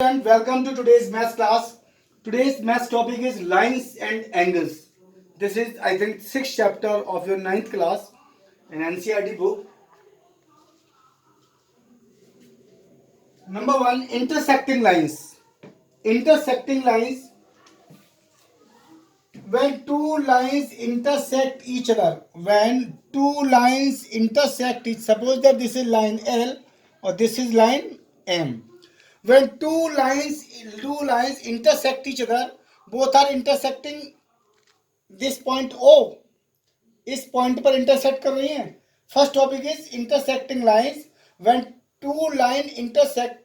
And welcome to today's math class. Today's math topic is lines and angles. This is, I think, sixth chapter of your ninth class in NCERT book. Number one, intersecting lines. Intersecting lines. When two lines intersect each other. When two lines intersect suppose that this is line L or this is line M. When two lines intersect each other, both are intersecting this point O. इस point पर intersect कर रही हैं. First topic is intersecting lines. When two line intersect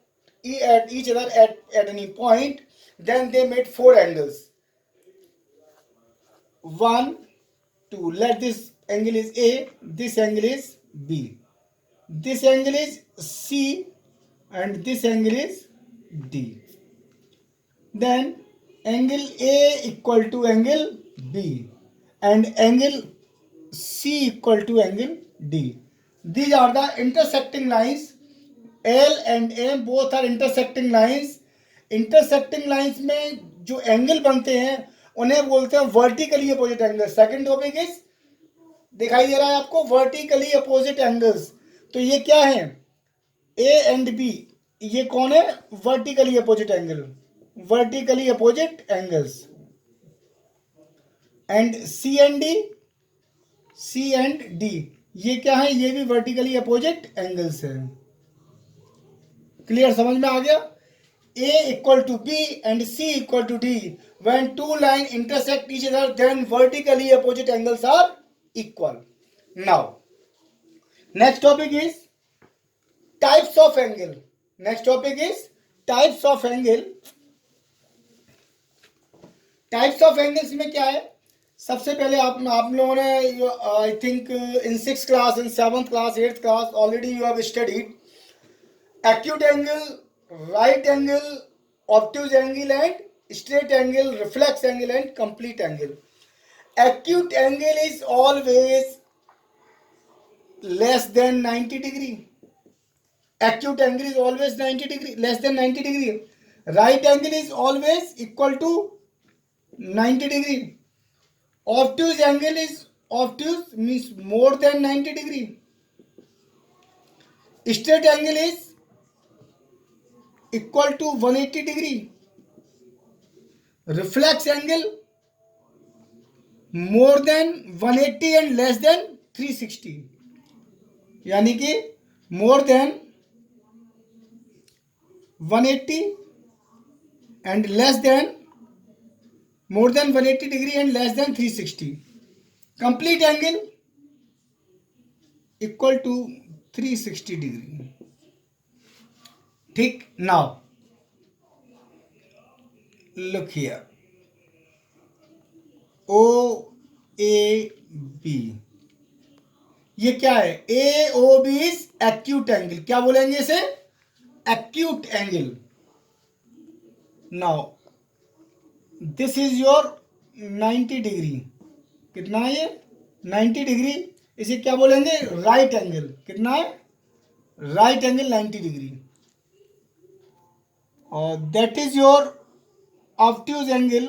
at each other at any point, then they made four angles. 1, 2. Let this angle is A, this angle is B, this angle is C, and this angle is D. Then angle A equal to angle B and angle C equal to angle D. These are the intersecting lines. L and M both are intersecting lines. Intersecting lines में जो angle बनते हैं उन्हें बोलते हैं vertically opposite angle. Second topic is दिखाई दे रहा है आपको वर्टिकली अपोजिट एंगल्स. तो ये क्या है? A and B. ये कौन है? Vertically opposite angle. Vertically opposite angles. And C and D. C and D ये क्या है? ये भी वर्टिकली अपोजिट एंगल्स है. क्लियर? समझ में आ गया? A equal to B and C equal to D. When two line intersect each other, then vertically opposite angles are equal. Now, next topic is types of angle. Next topic is types of angle. Types of angles में क्या है? सबसे पहले आप लोगों ने I think in 6th class, in 7th class, 8th class already you have studied acute angle, right angle, obtuse angle and straight angle, reflex angle and complete angle. Acute angle is always less than 90 degree. Acute angle is always 90 degree, less than 90 degree. Right angle is always equal to 90 degree. Obtuse means more than 90 degree. Straight angle is equal to 180 degree. Reflex angle more than 180 and less than 360. यानी कि more than 180 and less than more than 180 degree and less than 360. Complete angle equal to 360 degree. ठीक. Now look here. OAB ये क्या है? AOB is acute angle. क्या बोलेंगे इसे? Acute angle. Now this is your 90 degree. कितना है ये? 90 डिग्री. इसे क्या बोलेंगे? Right angle. कितना है? राइट एंगल 90 डिग्री. और that is your obtuse angle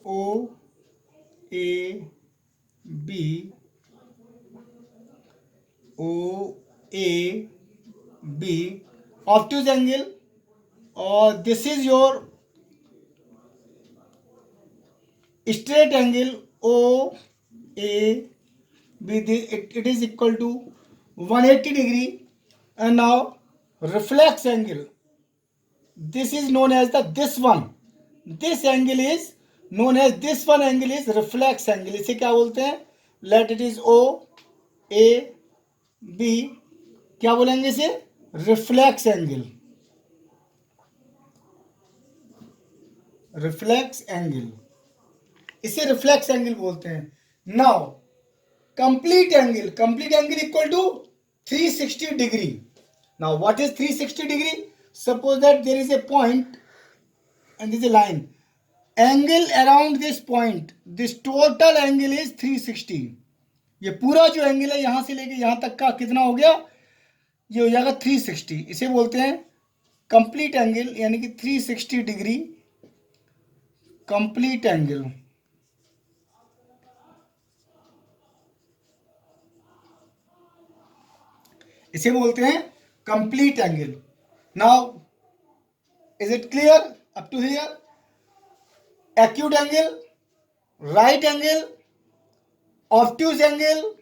OAB. Obtuse angle. और this is your straight angle OAB. It is equal to 180 degree. And now reflex angle. This is known as this one. This angle is known as this one angle is reflex angle. इसे क्या बोलते हैं? Let it is OAB. क्या बोलेंगे इसे? Reflex angle. Reflex angle. इसे reflex angle बोलते हैं. Now complete angle. Complete angle equal to 360 degree. Now what is 360 degree? Suppose that there is a point and this is a line. Angle around this point, this total angle is 360. ये पूरा जो angle है यहां से लेके यहां तक का कितना हो गया? ये हो जाएगा 360. इसे बोलते हैं कंप्लीट एंगल यानी कि 360 डिग्री कंप्लीट एंगल, इसे बोलते हैं complete angle. Now is it clear up to here? Acute angle, right angle, obtuse angle,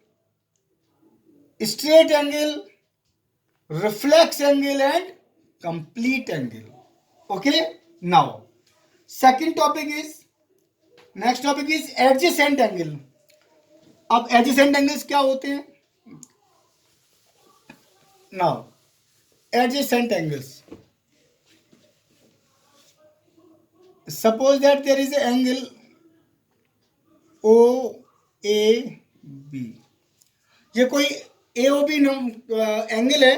straight angle, reflex angle and complete angle. Okay, now second topic is, next topic is adjacent angle. अब adjacent angles क्या होते हैं? Now adjacent angles, suppose that there is an angle OAB, ये कोई AOB angle है,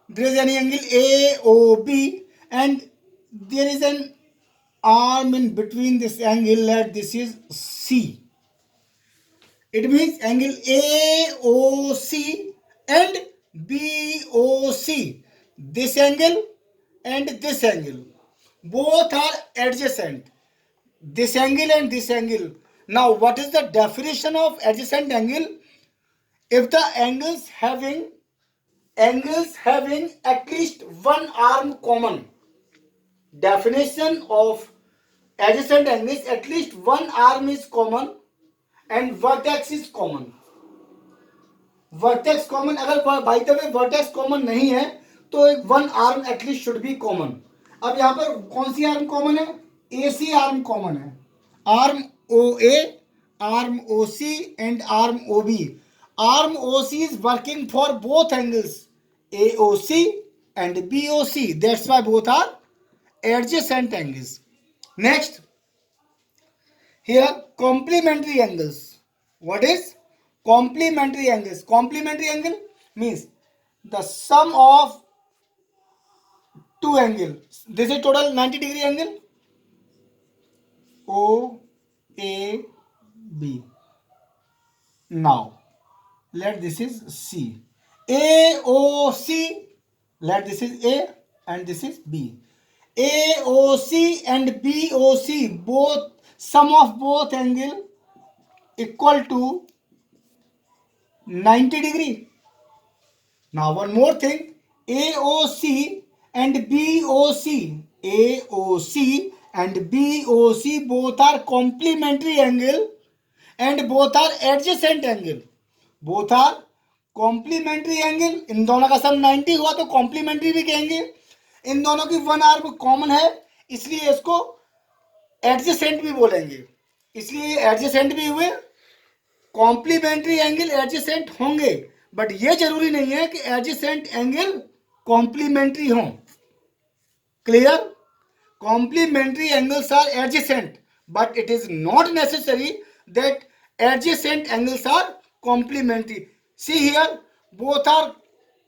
there is any angle AOB and there is an arm in between this angle, that this is C. It means angle AOC and BOC, this angle and this angle, both are adjacent, this angle and this angle. Now what is the definition of adjacent angle? If the angles having at least one arm common. Definition of adjacent angles, at least one arm is common and vertex is common. Vertex common, अगर by the way vertex common नहीं है तो एक one arm at least should be common. अब यहाँ पर कौन सी आर्म कॉमन है? AC आर्म कॉमन है, arm OA, arm OC and arm OB। Arm OC is working for both angles AOC and BOC, that's why both are adjacent angles. Next, here complementary angles. What is complementary angles? Complementary angle means the sum of two angles. This is total 90 degree angle OAB. Now let this is C. AOC, let this is A and this is B. AOC and BOC, both sum of both angle equal to 90 degree. Now one more thing, AOC and BOC, AOC and BOC both are complementary angle and both are adjacent angle. Both are complementary angle, इन दोनों का सम 90 हुआ तो complementary भी कहेंगे। इन दोनों की one arm common है इसलिए इसको एडजेसेंट भी बोलेंगे, इसलिए एडजेसेंट भी हुए। कॉम्प्लीमेंट्री एंगल एडजेसेंट होंगे बट ये जरूरी नहीं है कि एडजेसेंट एंगल कॉम्प्लीमेंट्री हो। Clear? Complementary angles are adjacent but it is not necessary that adjacent angles are complementary. See here, both are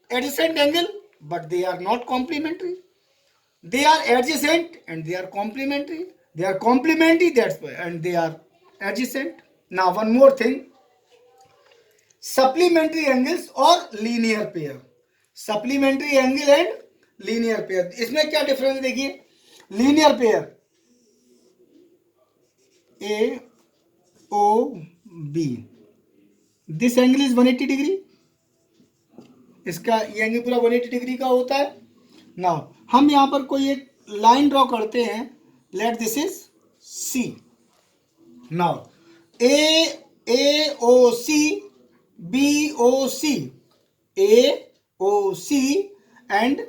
adjacent angle but they are not complementary. They are adjacent and they are complementary. They are complementary, that's why, and they are adjacent. Now one more thing, supplementary angles और linear pair. Supplementary angle and linear pair, इसमें क्या difference देखिए। linear pair AOB, this angle is 180 degree, इसका ये angle पूरा 180 degree का होता है। नाउ हम यहाँ पर कोई एक लाइन ड्रॉ करते हैं, late this is C. Now AOC BOC, AOC and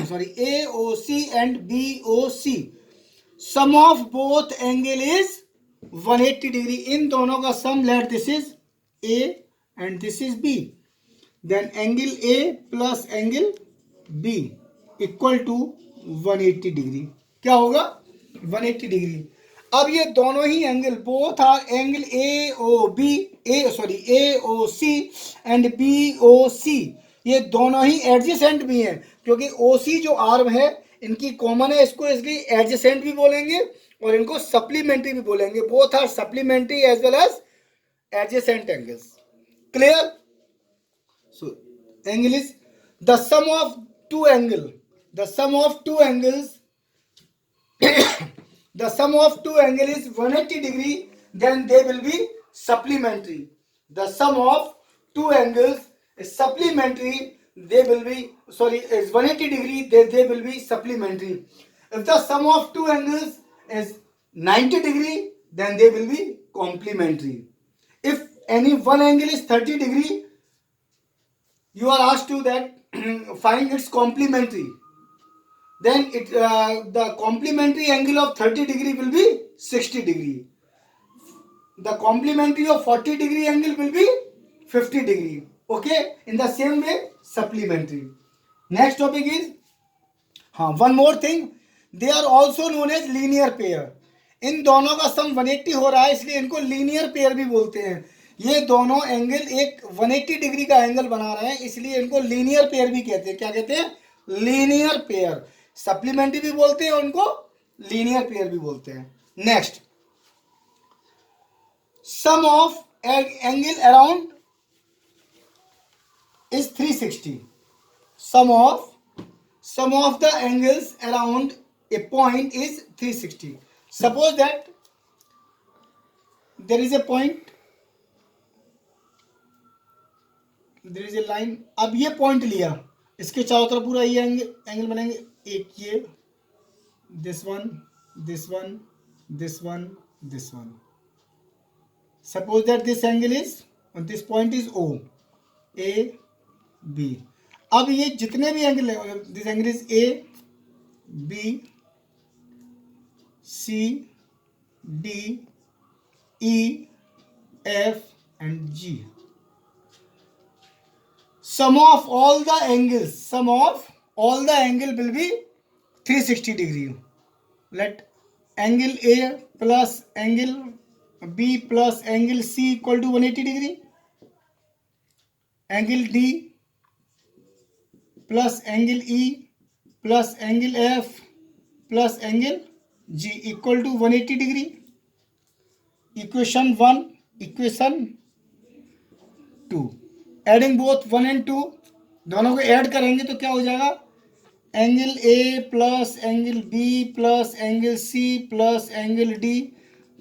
sorry AOC and BOC, sum of both angle is 180 degree. इन दोनों का sum, let this is A and this is B, then angle A plus angle B equal to 180 degree. क्या होगा? 180 degree. अब ये दोनों ही angle, both are angle AOC and BOC, ये दोनों ही एडजेसेंट भी हैं क्योंकि OC जो आर्म है इनकी कॉमन है, इसको इसलिए एडजेसेंट भी बोलेंगे और इनको सप्लीमेंट्री भी बोलेंगे। Both are supplementary as well as adjacent angles. Clear? So angle is the sum of two angle, the sum of two angles, the sum of two angles is 180 degree, then they will be supplementary. The sum of two angles is supplementary, they will be, sorry, is 180 degree, they will be supplementary. If the sum of two angles is 90 degree, then they will be complementary. If any one angle is 30 degree, you are asked to that find its complementary, then the complementary angle of 30 degree will be 60 degree. The complementary of 40 degree angle will be 50 degree. Okay, in the same way supplementary. Next topic is one more thing, they are also known as linear pair. इन दोनों का सम 180 हो रहा है, इसलिए इनको linear pair भी बोलते हैं. ये दोनों एंगल एक 180 डिग्री का एंगल बना रहे हैं, इसलिए इनको लीनियर पेयर भी कहते हैं. क्या कहते हैं? Linear pair. सप्लीमेंट्री भी बोलते हैं उनको, लीनियर पेयर भी बोलते हैं. Next, sum of angle around is 360. Sum of the angles around a point is 360. Suppose that there is a point, there is a line. अब ये पॉइंट लिया, इसके चारों तरफ पूरा ये एंगल बनेंगे. एक ये, this one, this one, this one, this one. Suppose that this angle is, this point is O, A, B. अब ये जितने भी एंगल है, this angle is A, B, C, D, E, F and G. Sum of all the angle will be 360 degree. Let angle A plus angle B plus angle C equal to 180 degree. Angle D plus angle E plus angle F plus angle G equal to 180 degree. Equation 1, equation 2. Adding both 1 and 2, दोनों को add करेंगे तो क्या हो जाएगा? Angle A plus angle B plus angle C plus angle D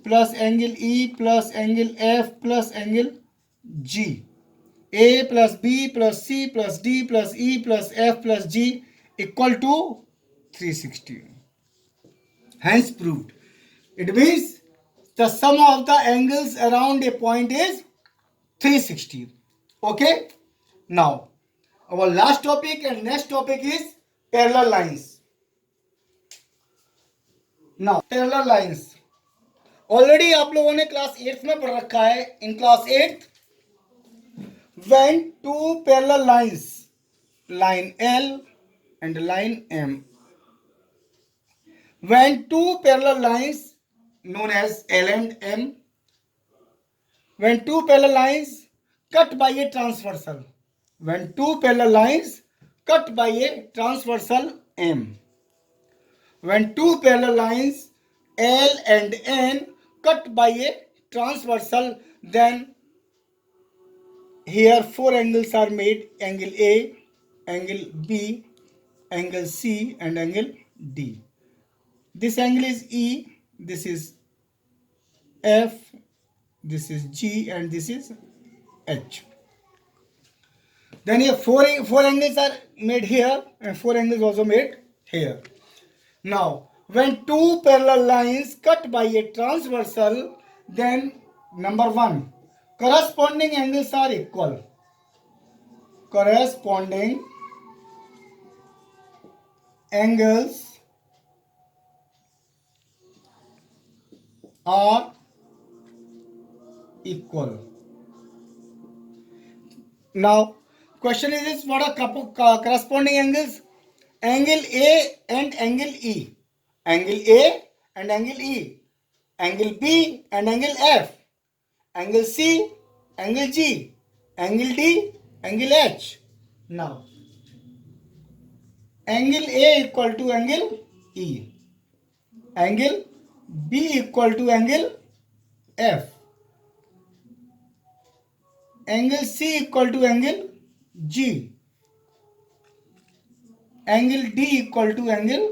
plus angle E plus angle F plus angle G. A plus B plus C plus D plus E plus F plus G equal to 360. Hence proved. It means the sum of the angles around a point is 360. Okay, now our last topic and next topic is parallel lines. Now parallel lines already आप लोगों ने class 8th में पढ़ रखा है. In class 8th, when two parallel lines, line L and line M, when two parallel lines known as L and M, when two parallel lines cut by a transversal, when two parallel lines cut by a transversal M, when two parallel lines L and N cut by a transversal, then here four angles are made: angle A, angle B, angle C and angle D. This angle is E, this is F, this is G and this is H. Then here four angles are made here and four angles also made here. Now when two parallel lines cut by a transversal, then number one, corresponding angles are equal. Corresponding angles are equal. Now question is this, what are corresponding angles? Angle A and angle E, angle A and angle E, angle B and angle F, angle C, angle G, angle D, angle H. Now angle A equal to angle E, angle B equal to angle F, angle C equal to angle G, angle D equal to angle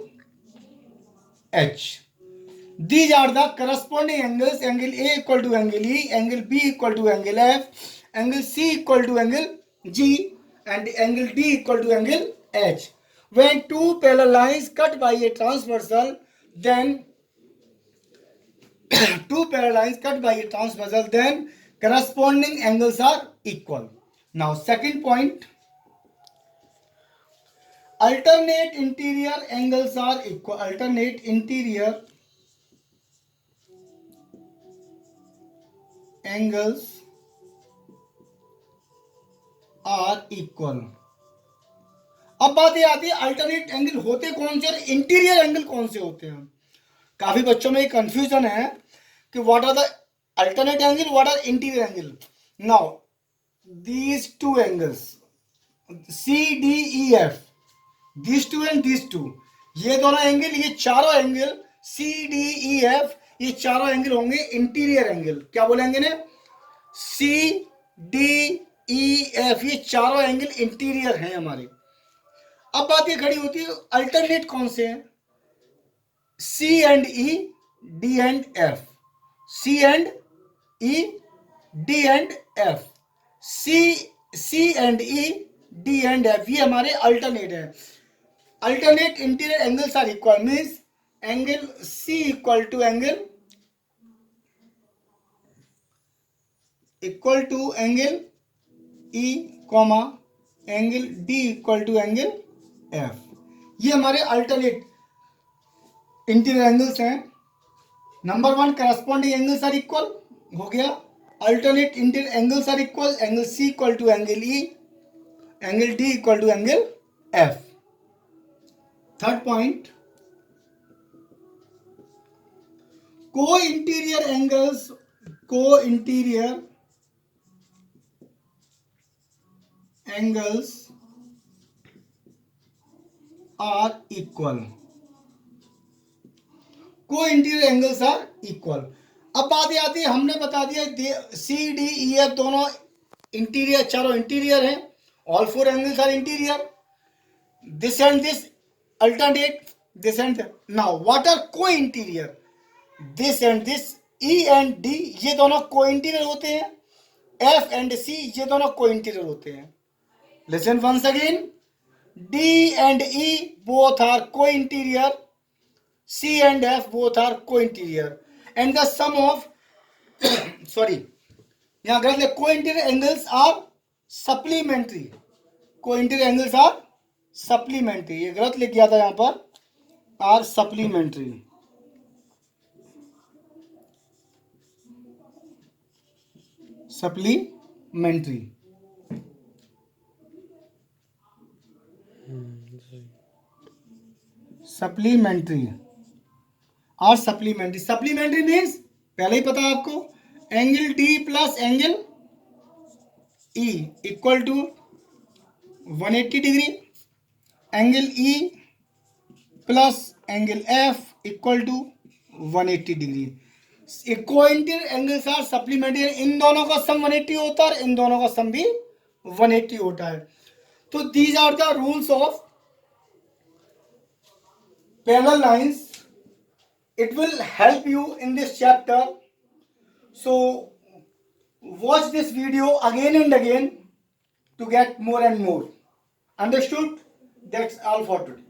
H. These are the corresponding angles. Angle A equal to angle E, angle B equal to angle F, angle C equal to angle G, and angle D equal to angle H. When two parallel lines cut by a transversal, then corresponding angles are equal. Now second point, alternate interior angles are equal. Alternate interior angles are equal. अब बात ये आती है alternate angle होते कौन से और interior angle कौन से होते हैं. काफी बच्चों में कंफ्यूजन है कि what are the alternate angle, what are interior angle. Now these two angles C D E F, these two and these two, ये दोनों एंगल, ये चारों angle C D E F, ये चारों एंगल होंगे इंटीरियर एंगल. क्या बोलेंगे ने, सी डी ई एफ, ये चारों एंगल इंटीरियर हैं हमारे. अब बात ये खड़ी होती है अल्टरनेट कौन से हैं. C and E, D and F, C and E, D and F, C and E, D and F, ये हमारे अल्टरनेट है. Alternate interior angles are equal means angle C equal to angle E comma angle D equal to angle F. ये हमारे alternate interior angles हैं. Number one, corresponding angles are equal हो गया. Alternate interior angles are equal, angle C equal to angle E, angle D equal to angle F. Third point, co-interior angles are equal. Co-interior angles are equal. अब बात ये आती है, हमने बता दिया सी डी ई एफ दोनों interior, चारों इंटीरियर हैं. All four angles are interior. This and this alternate, this and. Now what are co-interior, this and this, E and D, ये दोनों को इंटीरियर होते हैं. एफ एंड सी, ये दोनों को इंटीरियर होते हैं. Listen once again, D and E both are co-interior, C and F both are co-interior, and the sum of sorry, यहाँ गलत है, co-interior angles are supplementary. Co-interior angles are supplementary, ये गलत लिख गया था यहाँ पर, are supplementary. Supplementary. Supplementary और सप्लीमेंट्री. सप्लीमेंट्री मीन्स पहले ही पता है आपको, angle D plus angle E equal to 180 degree, angle E plus angle F equal to 180 degree. Co-interior angles are supplementary. इन दोनों का सम 180 होता है और इन दोनों का सम भी 180 होता है. तो these are the rules of parallel lines. It will help you in this chapter, so watch this video again and again to get more and more. Understood? That's all for today.